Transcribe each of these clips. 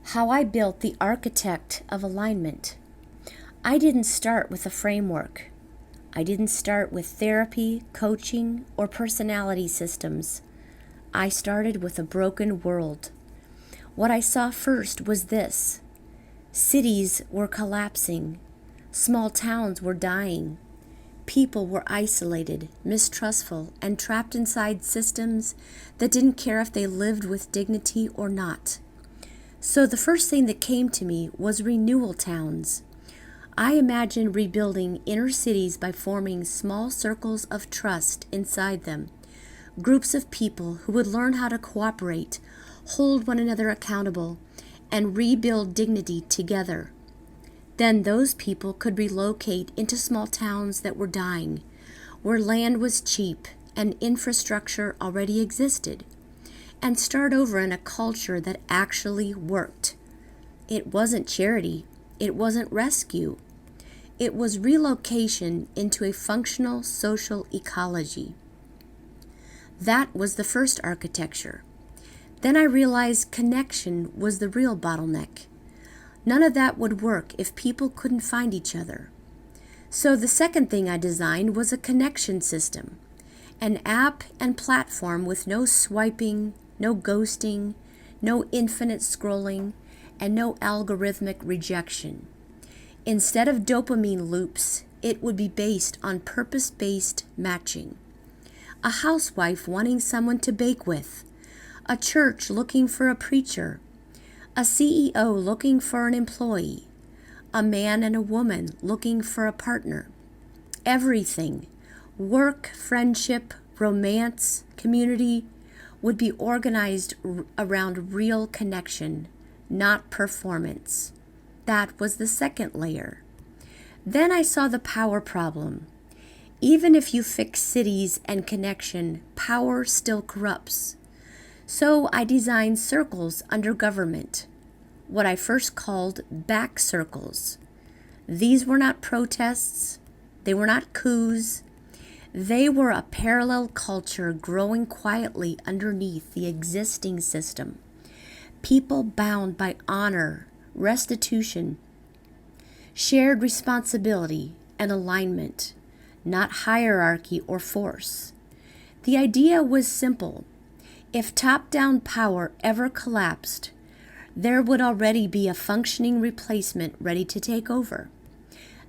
How I built the architect of alignment. I didn't start with a framework. I didn't start with therapy, coaching, or personality systems. I started with a broken world. What I saw first was this. Cities were collapsing. Small towns were dying. People were isolated, mistrustful, and trapped inside systems that didn't care if they lived with dignity or not. So the first thing that came to me was renewal towns. I imagined rebuilding inner cities by forming small circles of trust inside them, groups of people who would learn how to cooperate, hold one another accountable, and rebuild dignity together. Then those people could relocate into small towns that were dying, where land was cheap and infrastructure already existed, and start over in a culture that actually worked. It wasn't charity. It wasn't rescue. It was relocation into a functional social ecology. That was the first architecture. Then I realized connection was the real bottleneck. None of that would work if people couldn't find each other. So the second thing I designed was a connection system, an app and platform with no swiping, no ghosting, no infinite scrolling, and no algorithmic rejection. Instead of dopamine loops, it would be based on purpose-based matching. A housewife wanting someone to bake with, a church looking for a preacher, a CEO looking for an employee, a man and a woman looking for a partner. Everything, work, friendship, romance, community, would be organized around real connection, not performance. That was the second layer. Then I saw the power problem. Even if you fix cities and connection, power still corrupts. So I designed circles under government, what I first called back circles. These were not protests. They were not coups. They were a parallel culture growing quietly underneath the existing system. People bound by honor, restitution, shared responsibility, and alignment, not hierarchy or force. The idea was simple. If top-down power ever collapsed, there would already be a functioning replacement ready to take over.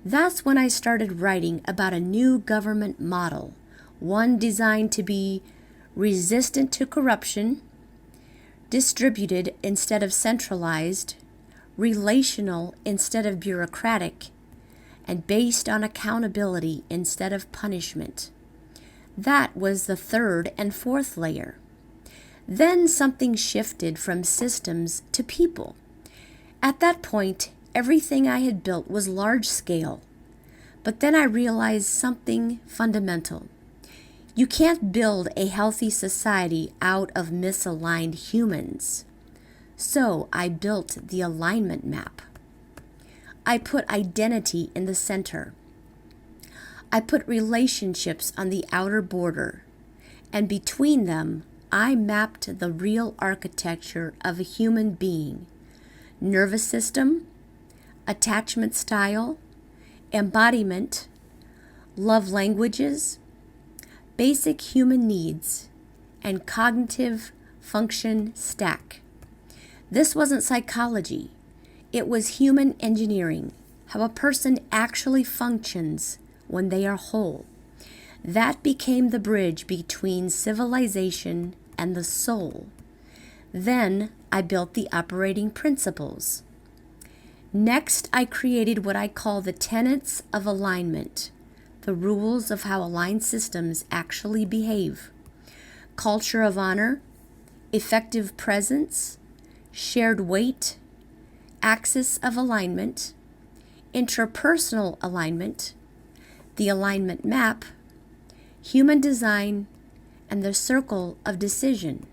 That's when I started writing about a new government model, one designed to be resistant to corruption, distributed instead of centralized, relational instead of bureaucratic, and based on accountability instead of punishment. That was the third and fourth layer. Then something shifted from systems to people. At that point, everything I had built was large scale. But then I realized something fundamental. You can't build a healthy society out of misaligned humans. So I built the alignment map. I put identity in the center. I put relationships on the outer border. And between them, I mapped the real architecture of a human being. Nervous system, attachment style, embodiment, love languages, basic human needs, and cognitive function stack. This wasn't psychology. It was human engineering, how a person actually functions when they are whole. That became the bridge between civilization and the soul. Then I built the operating principles. Next, I created what I call the tenets of alignment, the rules of how aligned systems actually behave. Culture of honor, effective presence, shared weight, axis of alignment, interpersonal alignment, the alignment map, human design, and the circle of decision.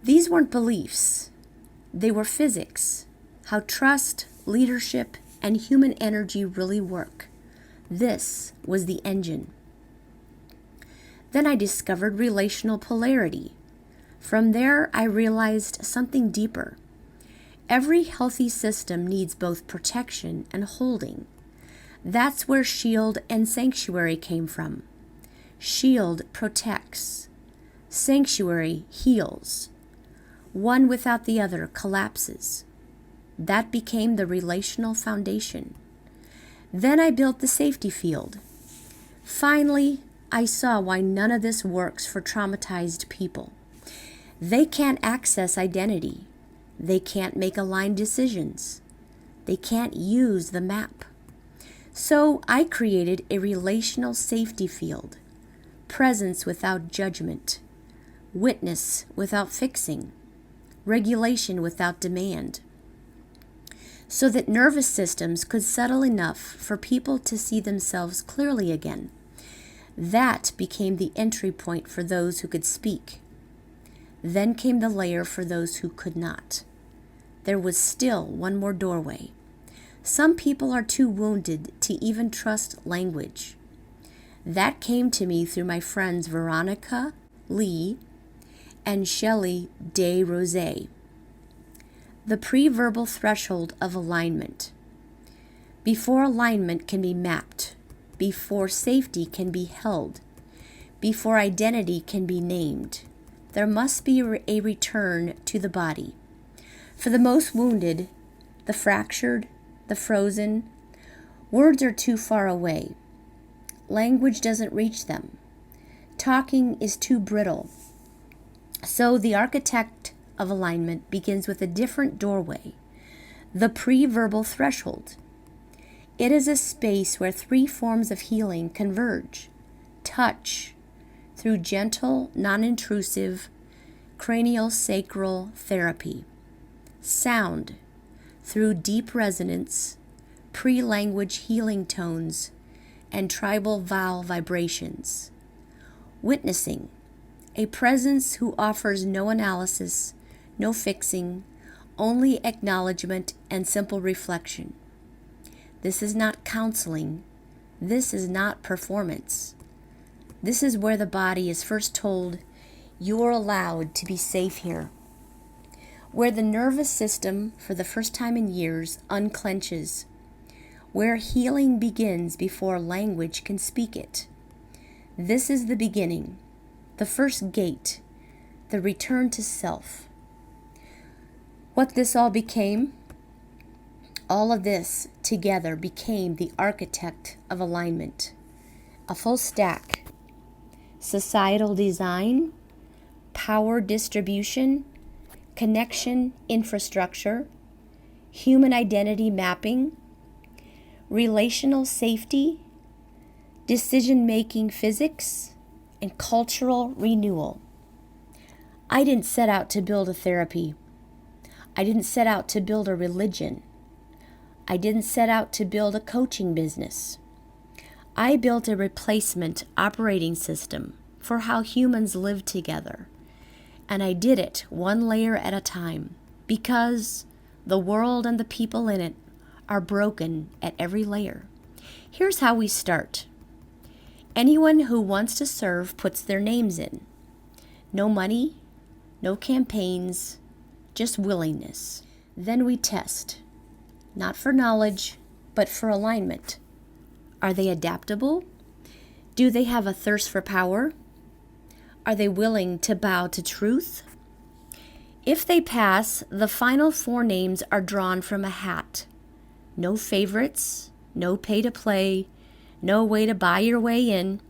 These weren't beliefs. They were physics, how trust, leadership, and human energy really work. This was the engine. Then I discovered relational polarity. From there, I realized something deeper. Every healthy system needs both protection and holding. That's where shield and sanctuary came from. Shield protects. Sanctuary heals. One without the other collapses. That became the relational foundation. Then I built the safety field. Finally, I saw why none of this works for traumatized people. They can't access identity. They can't make aligned decisions. They can't use the map. So I created a relational safety field. Presence without judgment. Witness without fixing. Regulation without demand. So that nervous systems could settle enough for people to see themselves clearly again. That became the entry point for those who could speak. Then came the layer for those who could not. There was still one more doorway. Some people are too wounded to even trust language. That came to me through my friends Veronica Lee and Shelley Des Rosé. The pre-verbal threshold of alignment. Before alignment can be mapped, before safety can be held, before identity can be named, there must be a return to the body. For the most wounded, the fractured, the frozen, words are too far away. Language doesn't reach them. Talking is too brittle. So the architect of alignment begins with a different doorway, the pre-verbal threshold. It is a space where three forms of healing converge. Touch, through gentle, non-intrusive, cranial-sacral therapy. Sound, through deep resonance, pre-language healing tones, and tribal vowel vibrations. Witnessing, a presence who offers no analysis, no fixing, only acknowledgement and simple reflection. This is not counseling. This is not performance. This is where the body is first told, you're allowed to be safe here. Where the nervous system, for the first time in years, unclenches. Where healing begins before language can speak it. This is the beginning, the first gate, the return to self. What this all became? All of this together became the architect of alignment. A full stack. Societal design, power distribution, connection infrastructure, human identity mapping, relational safety, decision-making physics, and cultural renewal. I didn't set out to build a therapy. I didn't set out to build a religion. I didn't set out to build a coaching business. I built a replacement operating system for how humans live together. And I did it one layer at a time because the world and the people in it are broken at every layer. Here's how we start. Anyone who wants to serve puts their names in. No money, no campaigns, just willingness. Then we test, not for knowledge, but for alignment. Are they adaptable? Do they have a thirst for power? Are they willing to bow to truth? If they pass, the final 4 names are drawn from a hat. No favorites, no pay to play, no way to buy your way in.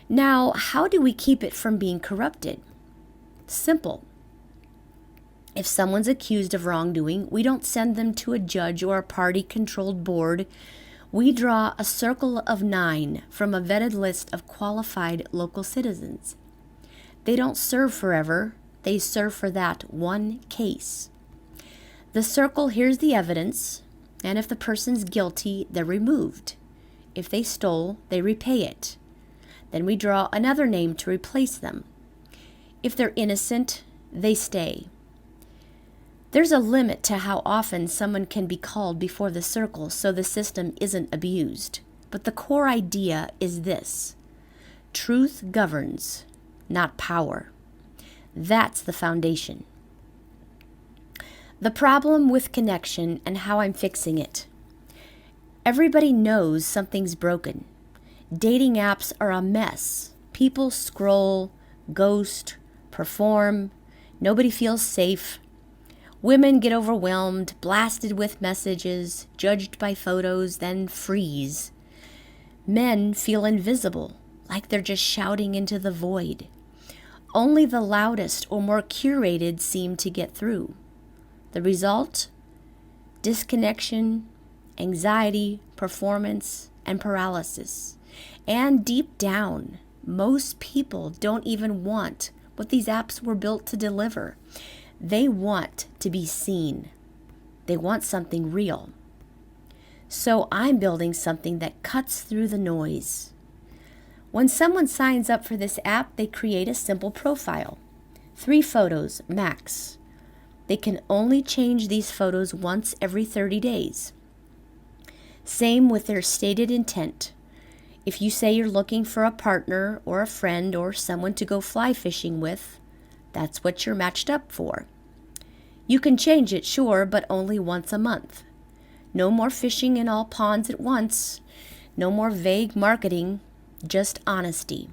Now, how do we keep it from being corrupted? Simple. If someone's accused of wrongdoing, we don't send them to a judge or a party-controlled board. We draw a circle of 9 from a vetted list of qualified local citizens. They don't serve forever. They serve for that one case. The circle hears the evidence, and if the person's guilty, they're removed. If they stole, they repay it. Then we draw another name to replace them. If they're innocent, they stay. There's a limit to how often someone can be called before the circle so the system isn't abused. But the core idea is this: truth governs, not power. That's the foundation. The problem with connection and how I'm fixing it. Everybody knows something's broken. Dating apps are a mess. People scroll, ghost, perform. Nobody feels safe. Women get overwhelmed, blasted with messages, judged by photos, then freeze. Men feel invisible, like they're just shouting into the void. Only the loudest or more curated seem to get through. The result? Disconnection, anxiety, performance, and paralysis. And deep down, most people don't even want what these apps were built to deliver. They want to be seen. They want something real. So I'm building something that cuts through the noise. When someone signs up for this app, they create a simple profile. 3 photos, max. They can only change these photos once every 30 days. Same with their stated intent. If you say you're looking for a partner or a friend or someone to go fly fishing with, that's what you're matched up for. You can change it, sure, but only once a month. No more fishing in all ponds at once. No more vague marketing, just honesty.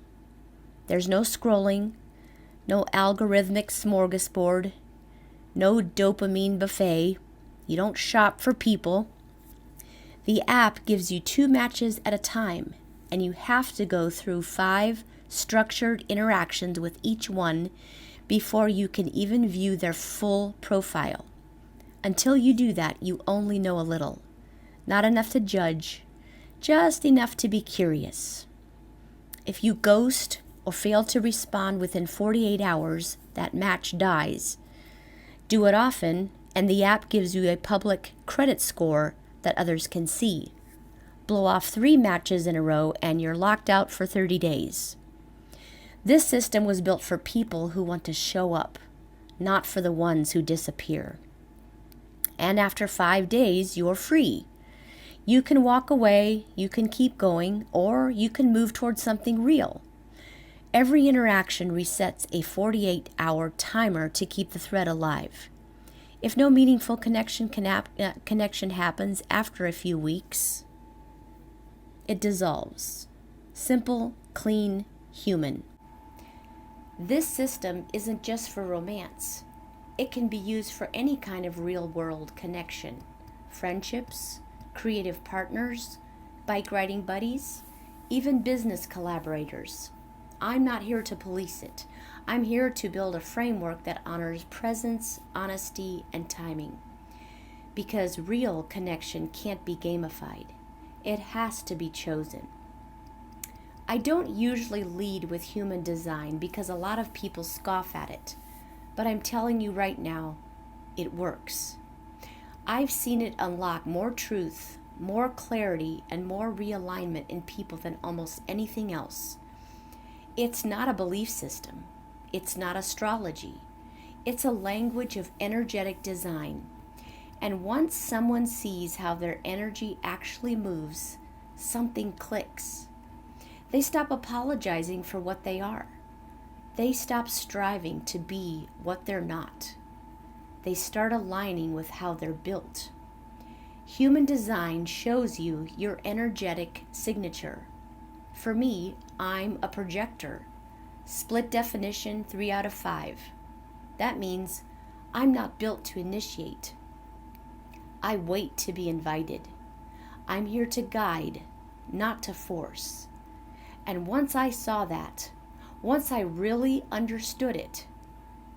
There's no scrolling, no algorithmic smorgasbord, no dopamine buffet. You don't shop for people. The app gives you 2 matches at a time, and you have to go through 5 structured interactions with each one before you can even view their full profile. Until you do that, you only know a little. Not enough to judge, just enough to be curious. If you ghost or fail to respond within 48 hours, that match dies. Do it often, and the app gives you a public credit score that others can see. Blow off 3 matches in a row, and you're locked out for 30 days. This system was built for people who want to show up, not for the ones who disappear. And after 5 days, you're free. You can walk away, you can keep going, or you can move towards something real. Every interaction resets a 48-hour timer to keep the thread alive. If no meaningful connection happens after a few weeks, it dissolves. Simple, clean, human. This system isn't just for romance. It can be used for any kind of real-world connection. Friendships, creative partners, bike riding buddies, even business collaborators. I'm not here to police it. I'm here to build a framework that honors presence, honesty, and timing. Because real connection can't be gamified. It has to be chosen. I don't usually lead with human design because a lot of people scoff at it. But I'm telling you right now, it works. I've seen it unlock more truth, more clarity, and more realignment in people than almost anything else. It's not a belief system. It's not astrology. It's a language of energetic design. And once someone sees how their energy actually moves, something clicks. They stop apologizing for what they are. They stop striving to be what they're not. They start aligning with how they're built. Human design shows you your energetic signature. For me, I'm a projector. Split definition 3 out of 5. That means I'm not built to initiate. I wait to be invited. I'm here to guide, not to force. And once I saw that, once I really understood it,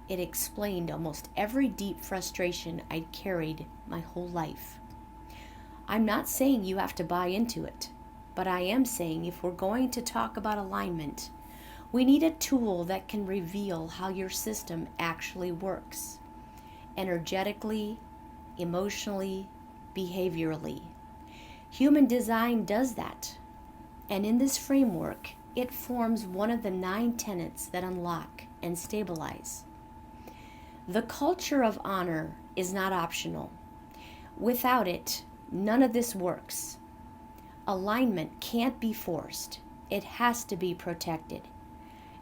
it explained almost every deep frustration I'd carried my whole life. I'm not saying you have to buy into it, but I am saying if we're going to talk about alignment, we need a tool that can reveal how your system actually works, energetically, emotionally, behaviorally. Human design does that, and in this framework, it forms one of the 9 tenets that unlock and stabilize. The culture of honor is not optional. Without it, none of this works. Alignment can't be forced. It has to be protected.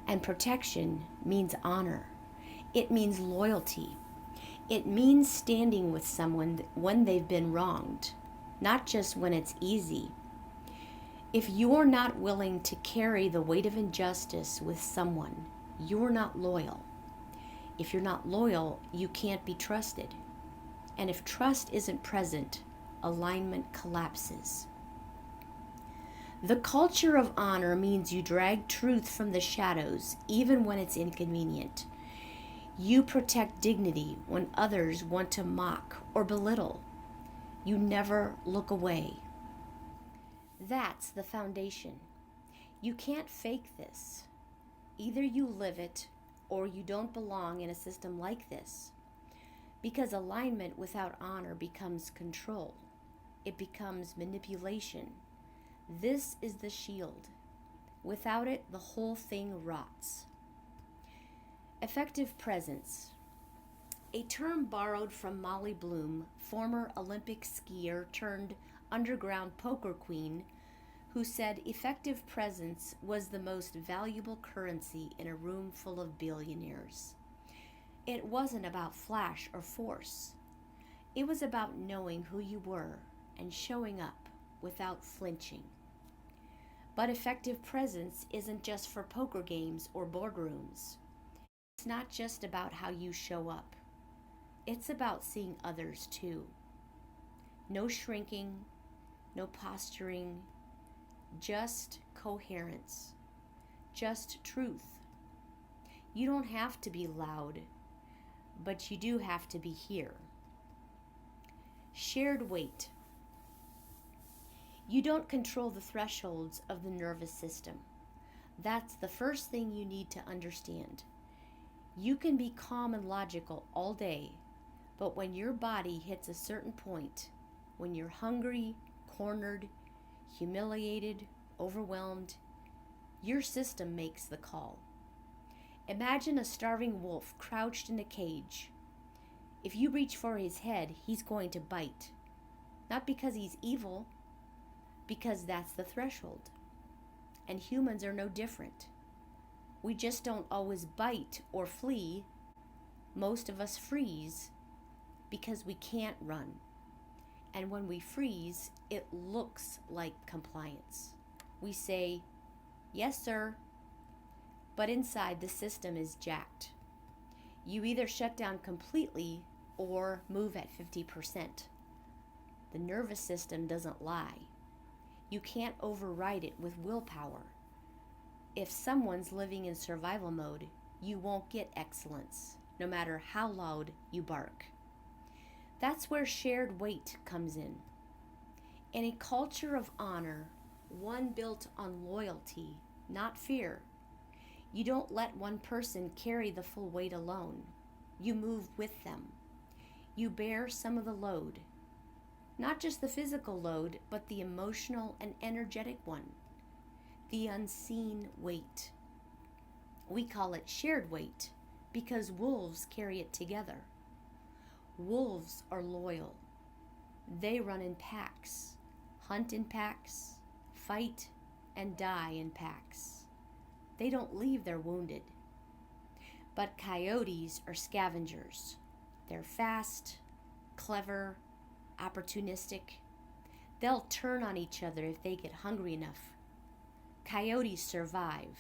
And protection means honor. It means loyalty. It means standing with someone when they've been wronged, not just when it's easy. If you're not willing to carry the weight of injustice with someone, you're not loyal. If you're not loyal, you can't be trusted. And if trust isn't present, alignment collapses. The culture of honor means you drag truth from the shadows, even when it's inconvenient. You protect dignity when others want to mock or belittle. You never look away. That's the foundation. You can't fake this. Either you live it or you don't belong in a system like this. Because alignment without honor becomes control. It becomes manipulation. This is the shield. Without it, the whole thing rots. Effective presence. A term borrowed from Molly Bloom, former Olympic skier turned underground poker queen, who said effective presence was the most valuable currency in a room full of billionaires. It wasn't about flash or force. It was about knowing who you were and showing up without flinching. But effective presence isn't just for poker games or boardrooms. It's not just about how you show up. It's about seeing others too. No shrinking, no posturing, just coherence, just truth. You don't have to be loud, but you do have to be here. Shared weight. You don't control the thresholds of the nervous system. That's the first thing you need to understand. You can be calm and logical all day, but when your body hits a certain point, when you're hungry, cornered, humiliated, overwhelmed, your system makes the call. Imagine a starving wolf crouched in a cage. If you reach for his head, he's going to bite. Not because he's evil, because that's the threshold. And humans are no different. We just don't always bite or flee. Most of us freeze because we can't run. And when we freeze, it looks like compliance. We say, "Yes, sir," but inside the system is jacked. You either shut down completely or move at 50%. The nervous system doesn't lie. You can't override it with willpower. If someone's living in survival mode, you won't get excellence, no matter how loud you bark. That's where shared weight comes in. In a culture of honor, one built on loyalty, not fear, you don't let one person carry the full weight alone. You move with them. You bear some of the load. Not just the physical load, but the emotional and energetic one. The unseen weight. We call it shared weight because wolves carry it together. Wolves are loyal. They run in packs, hunt in packs, fight and die in packs. They don't leave their wounded. But coyotes are scavengers. They're fast, clever, opportunistic. They'll turn on each other if they get hungry enough. Coyotes survive.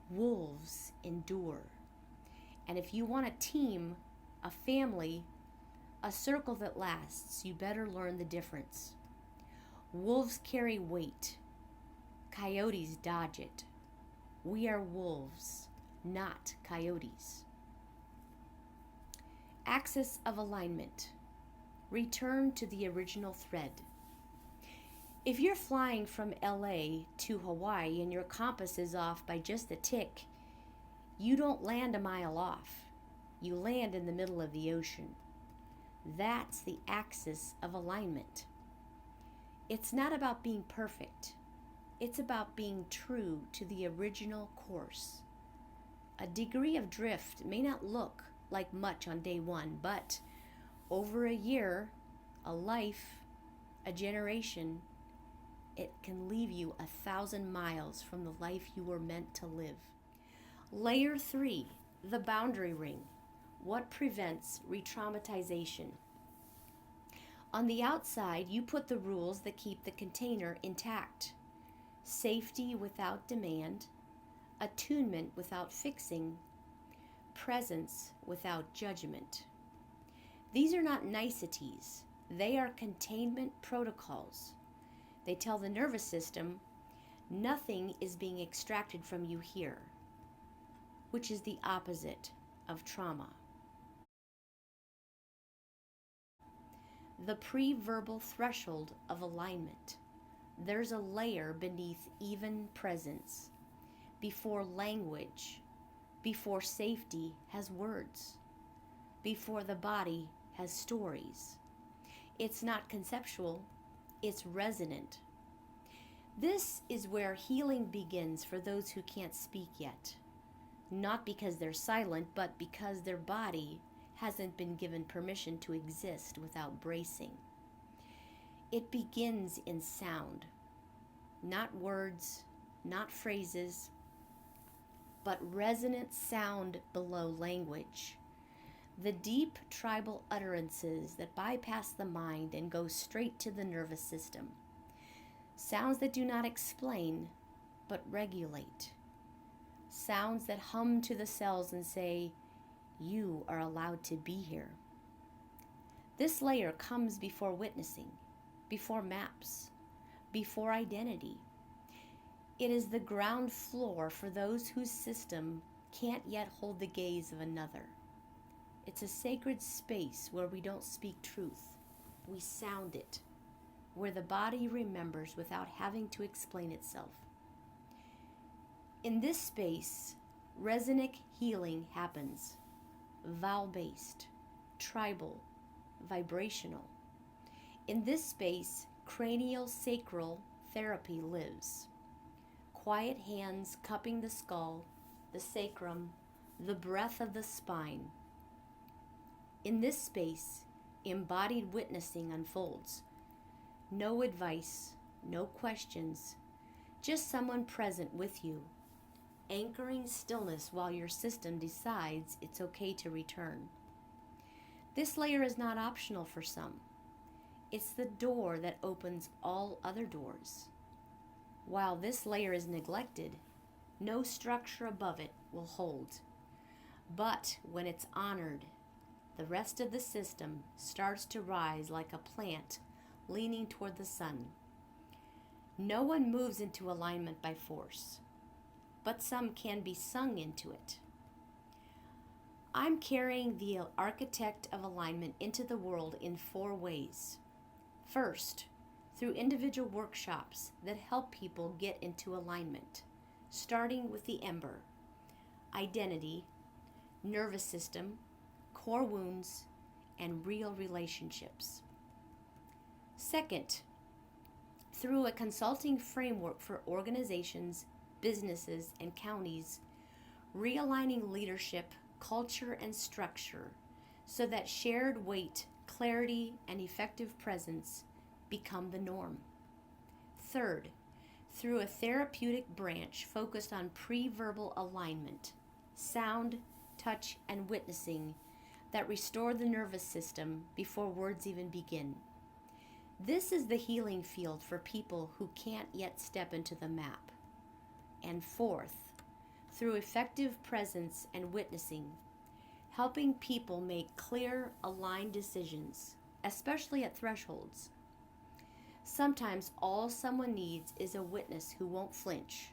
Wolves endure. And if you want a team, a family, a circle that lasts, you better learn the difference. Wolves carry weight. Coyotes dodge it. We are wolves, not coyotes. Axis of alignment. Return to the original thread. If you're flying from LA to Hawaii and your compass is off by just a tick, you don't land a mile off. You land in the middle of the ocean. That's the axis of alignment. It's not about being perfect. It's about being true to the original course. A degree of drift may not look like much on day one, but over a year, a life, a generation, it can leave you 1,000 miles from the life you were meant to live. Layer 3, the boundary ring. What prevents re-traumatization? On the outside, you put the rules that keep the container intact. Safety without demand, attunement without fixing, presence without judgment. These are not niceties. They are containment protocols. They tell the nervous system, nothing is being extracted from you here, which is the opposite of trauma. The pre-verbal threshold of alignment. There's a layer beneath even presence, before language, before safety has words, before the body has stories. It's not conceptual, it's resonant. This is where healing begins for those who can't speak yet. Not because they're silent, but because their body hasn't been given permission to exist without bracing. It begins in sound, not words, not phrases, but resonant sound below language. The deep tribal utterances that bypass the mind and go straight to the nervous system. Sounds that do not explain, but regulate. Sounds that hum to the cells and say, you are allowed to be here. This layer comes before witnessing, before maps, before identity. It is the ground floor for those whose system can't yet hold the gaze of another. It's a sacred space where we don't speak truth, we sound it, where the body remembers without having to explain itself. In this space, resonant healing happens, vowel-based, tribal, vibrational. In this space, cranial sacral therapy lives. Quiet hands cupping the skull, the sacrum, the breath of the spine. In this space, embodied witnessing unfolds. No advice, no questions, just someone present with you, anchoring stillness while your system decides it's okay to return. This layer is not optional for some. It's the door that opens all other doors. While this layer is neglected, no structure above it will hold. But when it's honored, the rest of the system starts to rise like a plant leaning toward the sun. No one moves into alignment by force, but some can be sung into it. I'm carrying the architect of alignment into the world in 4 ways. First, through individual workshops that help people get into alignment, starting with the ember, identity, nervous system, core wounds, and real relationships. Second, through a consulting framework for organizations, businesses, and counties, realigning leadership, culture, and structure so that shared weight, clarity, and effective presence become the norm. Third, through a therapeutic branch focused on pre-verbal alignment, sound, touch, and witnessing that restore the nervous system before words even begin. This is the healing field for people who can't yet step into the map. And fourth, through effective presence and witnessing, helping people make clear, aligned decisions, especially at thresholds. Sometimes all someone needs is a witness who won't flinch,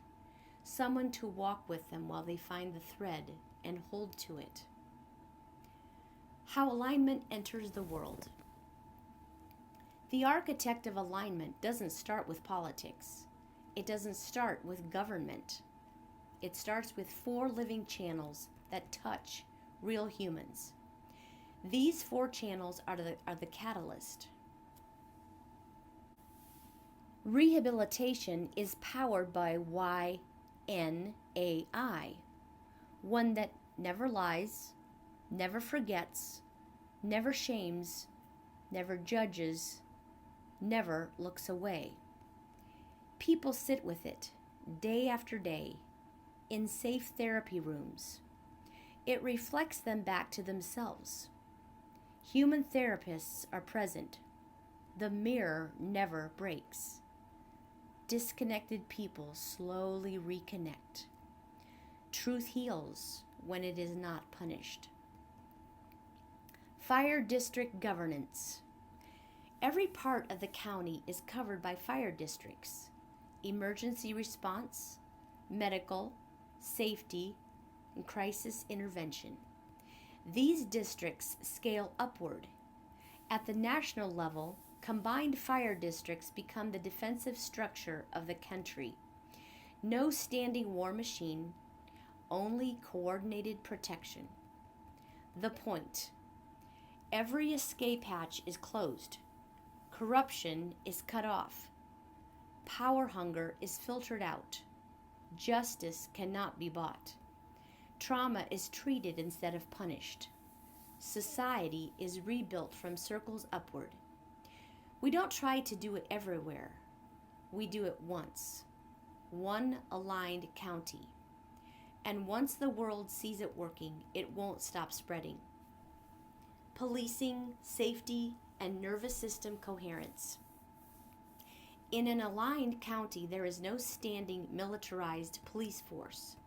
someone to walk with them while they find the thread and hold to it. How alignment enters the world. The architect of alignment doesn't start with politics. It doesn't start with government. It starts with 4 living channels that touch real humans. These 4 channels are the catalyst. Rehabilitation is powered by YNAI, one that never lies, never forgets, never shames, never judges, never looks away. People sit with it day after day in safe therapy rooms. It reflects them back to themselves. Human therapists are present. The mirror never breaks. Disconnected people slowly reconnect. Truth heals when it is not punished. Fire district governance. Every part of the county is covered by fire districts: emergency response, medical, safety, and crisis intervention. These districts scale upward. At the national level, combined fire districts become the defensive structure of the country. No standing war machine, only coordinated protection. The point: every escape hatch is closed. Corruption is cut off. Power hunger is filtered out. Justice cannot be bought. Trauma is treated instead of punished. Society is rebuilt from circles upward. We don't try to do it everywhere. We do it once. One aligned county. And once the world sees it working, it won't stop spreading. Policing, safety, and nervous system coherence. In an aligned county, there is no standing militarized police force.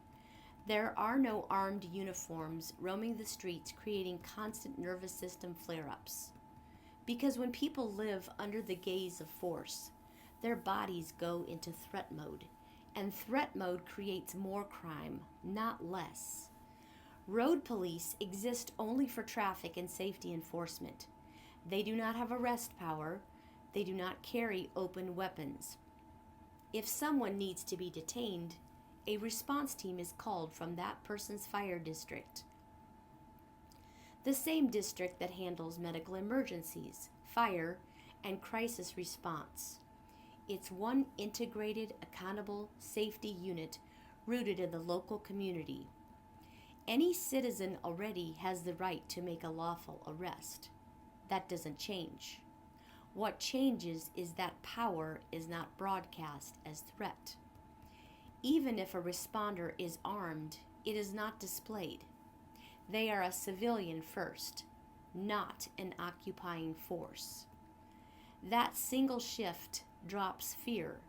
There are no armed uniforms roaming the streets creating constant nervous system flare-ups. Because when people live under the gaze of force, their bodies go into threat mode, and threat mode creates more crime, not less. Road police exist only for traffic and safety enforcement. They do not have arrest power. They do not carry open weapons. If someone needs to be detained, a response team is called from that person's fire district. The same district that handles medical emergencies, fire, and crisis response. It's one integrated, accountable safety unit rooted in the local community. Any citizen already has the right to make a lawful arrest. That doesn't change. What changes is that power is not broadcast as threat. Even if a responder is armed, it is not displayed. They are a civilian first, not an occupying force. That single shift drops fear,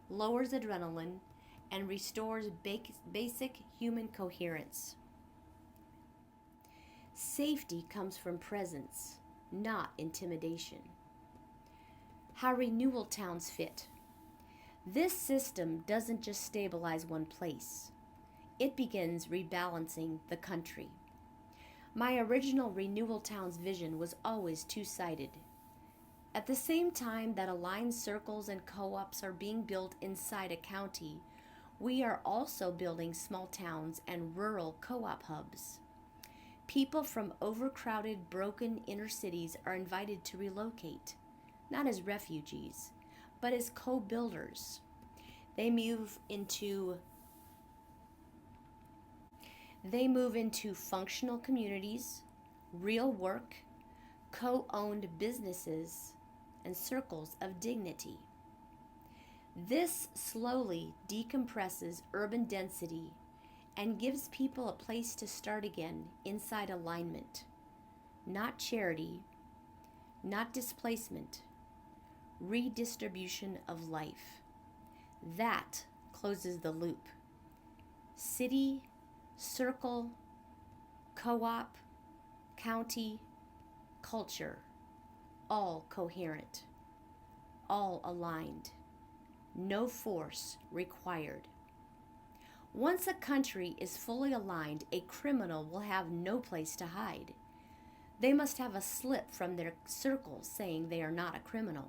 lowers adrenaline, and restores basic human coherence. Safety comes from presence, not intimidation. How renewal towns fit. This system doesn't just stabilize one place. It begins rebalancing the country. My original renewal towns vision was always two-sided. At the same time that aligned circles and co-ops are being built inside a county, we are also building small towns and rural co-op hubs. People from overcrowded, broken inner cities are invited to relocate, not as refugees, but as co-builders. They move into functional communities, real work, co-owned businesses, and circles of dignity. This slowly decompresses urban density and gives people a place to start again inside alignment, not charity, not displacement, redistribution of life. That closes the loop. City, circle, co-op, county, culture, all coherent, all aligned, no force required. Once a country is fully aligned, a criminal will have no place to hide. They must have a slip from their circle saying they are not a criminal.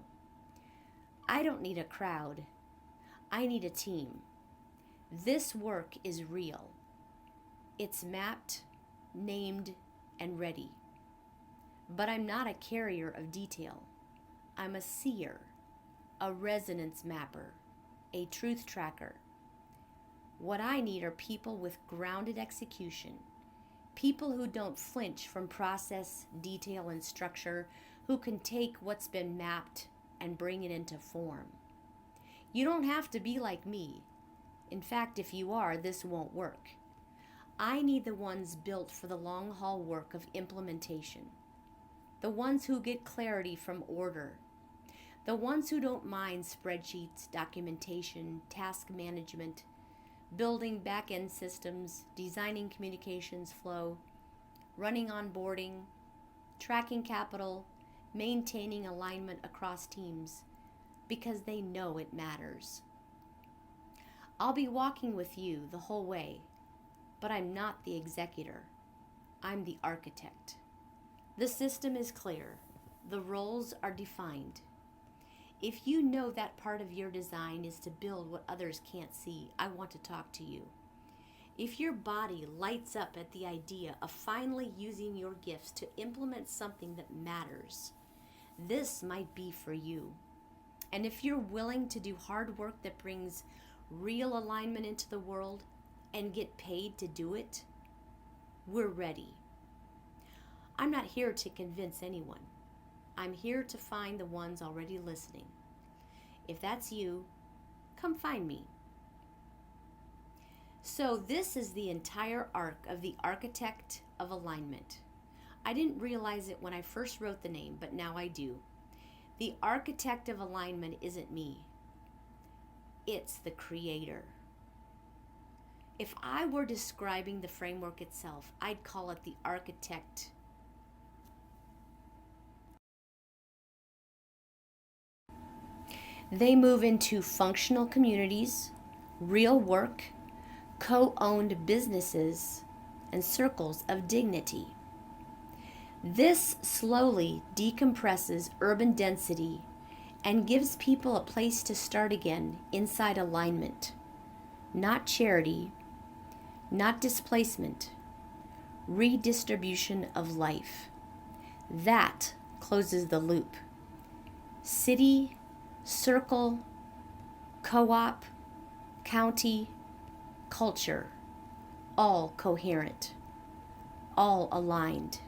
I don't need a crowd. I need a team. This work is real. It's mapped, named, and ready. But I'm not a carrier of detail. I'm a seer, a resonance mapper, a truth tracker. What I need are people with grounded execution, people who don't flinch from process, detail, and structure, who can take what's been mapped and bring it into form. You don't have to be like me. In fact, if you are, this won't work. I need the ones built for the long haul work of implementation. The ones who get clarity from order. The ones who don't mind spreadsheets, documentation, task management, building back-end systems, designing communications flow, running onboarding, tracking capital, maintaining alignment across teams, because they know it matters. I'll be walking with you the whole way, but I'm not the executor. I'm the architect. The system is clear. The roles are defined. If you know that part of your design is to build what others can't see, I want to talk to you. If your body lights up at the idea of finally using your gifts to implement something that matters, this might be for you. And if you're willing to do hard work that brings real alignment into the world and get paid to do it, we're ready. I'm not here to convince anyone. I'm here to find the ones already listening. If that's you, come find me. So this is the entire arc of the architect of alignment. I didn't realize it when I first wrote the name, but now I do. The architect of alignment isn't me. It's the creator. If I were describing the framework itself, I'd call it the architect. They move into functional communities, real work, co-owned businesses, and circles of dignity. This slowly decompresses urban density and gives people a place to start again inside alignment, not charity, not displacement, redistribution of life. That closes the loop. City, circle, co-op, county, culture, all coherent, all aligned,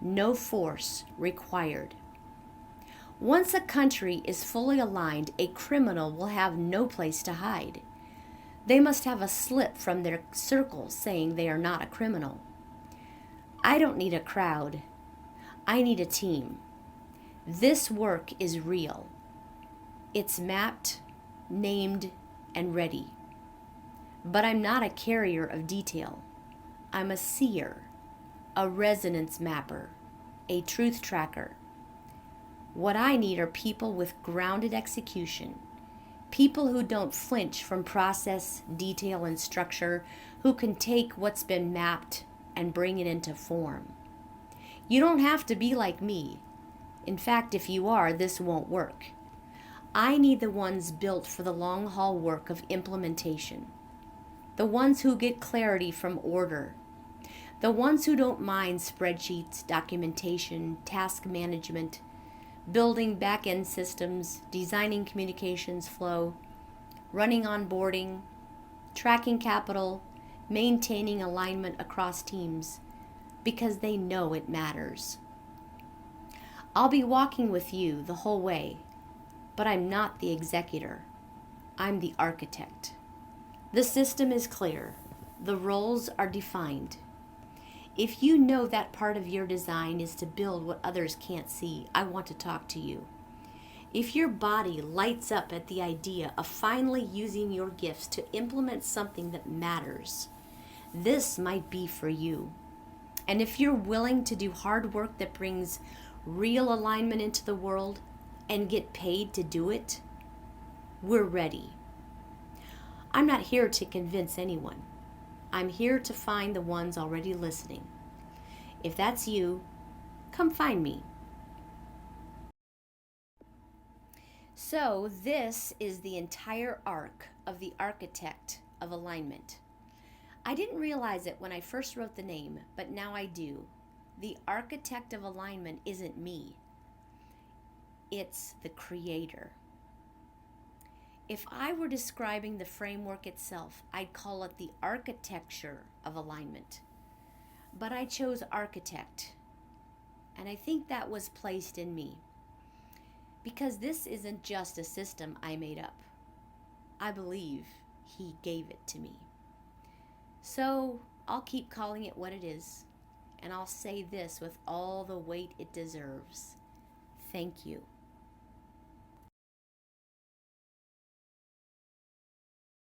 no force required. Once a country is fully aligned, a criminal will have no place to hide. They must have a slip from their circle saying they are not a criminal. I don't need a crowd. I need a team. This work is real. It's mapped, named, and ready. But I'm not a carrier of detail. I'm a seer, a resonance mapper, a truth tracker. What I need are people with grounded execution, people who don't flinch from process, detail, and structure, who can take what's been mapped and bring it into form. You don't have to be like me. In fact, if you are, this won't work. I need the ones built for the long haul work of implementation. The ones who get clarity from order. The ones who don't mind spreadsheets, documentation, task management, building back-end systems, designing communications flow, running onboarding, tracking capital, maintaining alignment across teams, because they know it matters. I'll be walking with you the whole way, but I'm not the executor. I'm the architect. The system is clear. The roles are defined. If you know that part of your design is to build what others can't see, I want to talk to you. If your body lights up at the idea of finally using your gifts to implement something that matters, this might be for you. And if you're willing to do hard work that brings real alignment into the world and get paid to do it, we're ready. I'm not here to convince anyone. I'm here to find the ones already listening. If that's you, come find me. So this is the entire arc of the architect of alignment. I didn't realize it when I first wrote the name, but now I do. The architect of alignment isn't me. It's the creator. If I were describing the framework itself, I'd call it the architecture of alignment. But I chose architect, and I think that was placed in me. Because this isn't just a system I made up. I believe he gave it to me. So I'll keep calling it what it is, and I'll say this with all the weight it deserves. Thank you.